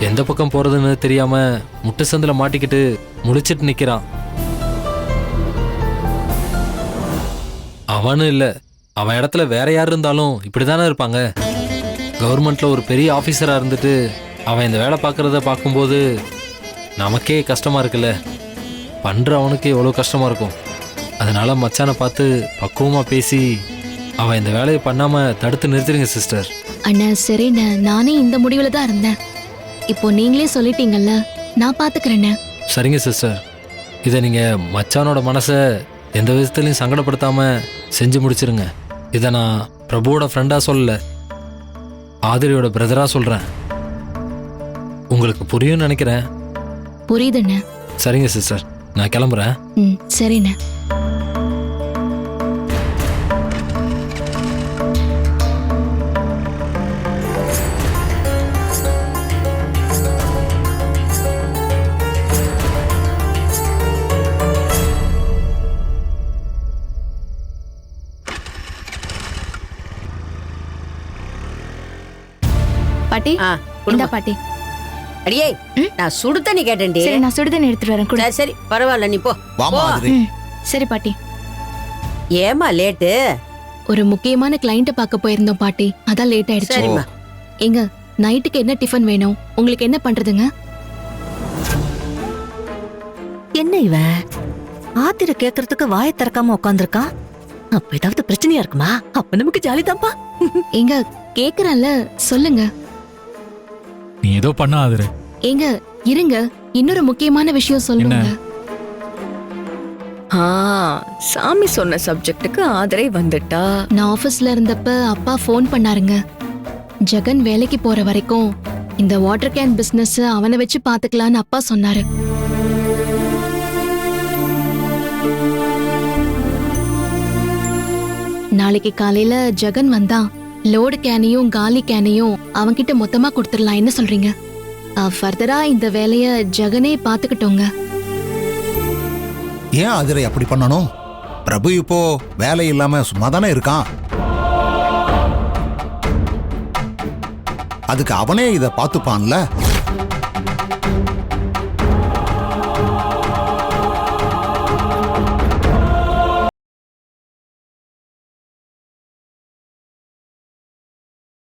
எந்த பக்கம் போறதுன்னு தெரியாம முட்டு சந்தில மாட்டிக்கிட்டு முழிச்சிட்டு நிக்கிறான். அவனும் இல்ல, அவன் இடத்துல வேற யார் இருந்தாலும் இப்படிதானே இருப்பாங்க. கவர்மெண்ட்ல ஒரு பெரிய ஆபீசரா இருந்துட்டு அவன் இந்த வேலை பார்க்கறத பார்க்கும்போது நமக்கே கஷ்டமா இருக்குல்ல. பண்ற அவனுக்கு எவ்வளவு கஷ்டமா இருக்கும். அதனால மச்சானை பார்த்து பக்குவமா பேசி அவன் இந்த வேலையை பண்ணாம தடுத்து நிறுத்திடுங்க சிஸ்டர். அண்ணா சரிண்ணே, நானே இந்த முடிவுல தான் இருந்தேன். இப்போ நீங்களே சொல்லிட்டீங்கல்ல, நான் பாத்துக்கிறேண்ணே. சரிங்க சிஸ்டர், இதை நீங்க மச்சானோட மனசை எந்த விதத்துலையும் சங்கடப்படுத்தாம செஞ்சு முடிச்சிருங்க. இதை நான் பிரபுவோட ஃப்ரெண்டா சொல்லல, ஆதிரியோட பிரதரா சொல்றேன். உங்களுக்கு புரியும்னு நினைக்கிறேன். புரியுதுண்ணே. சரிங்க சிஸ்டர், நான் கிளம்புறேன். சரிண்ணே. பாட்டி, இந்தா பாட்டி. அடியே, நான் சுடு தண்ணி கேட்டேன்டி. சரி, நான் சுடு தண்ணி எடுத்துட்டு வரேன் கூட. சரி பரவாயில்ல, நீ போ. சரி பாட்டி. ஏமா லேட்டு? ஒரு முக்கியமான கிளையண்ட பார்க்க போயிருந்தோம் பாட்டி, அதான் லேட் ஆயிடுச்சு. சரிம்மா. எங்க நைட்டுக்கு என்ன டிஃபன் வேணும்? உங்களுக்கு என்ன பண்றதுங்க? என்ன இவன் ஆத்திர கேக்குறதுக்கு வாயை திறக்காம உட்காந்துருக்கான்? அப்ப ஏதாவது பிரச்சனையா இருக்குமா? அப்ப நமக்கு ஜாலி தான்ப்பா. எங்க கேக்குறேன்ல, சொல்லுங்க. நீ ஏதோ பண்ண ஆதிர. எங்க இருங்க, இன்னொரு முக்கியமான விஷயம் சொல்லுங்க. சாமி சொன்ன சப்ஜெக்ட்டுக்கு ஆதரை வந்துட்டா. நான் ஆபீஸ்ல இருந்தப்ப அப்பா ஃபோன் பண்ணாருங்க. ஜெகன் வேலைக்கு போற வரைக்கும் இந்த வாட்டர் கேன் பிசினஸ் அவனை வச்சு பாத்துக்கலான்னு அப்பா சொன்னாரு. நாளைக்கு காலையில ஜெகன் வந்தா லோடு கேனையும் காலி கேனையும் அவன்கிட்ட மொத்தமா கொடுத்துடலாம். என்ன சொல்றீங்க? ஃபர்தரா இந்த வேலைய ஜெகனே பாத்துக்கிட்டோங்க. ஏன் ஆதிரை அப்படி பண்ணணும்? பிரபு இப்போ வேலை இல்லாம சும்மா தானே இருக்கான். அதுக்கு அவனே இத பாத்துப்பான்ல.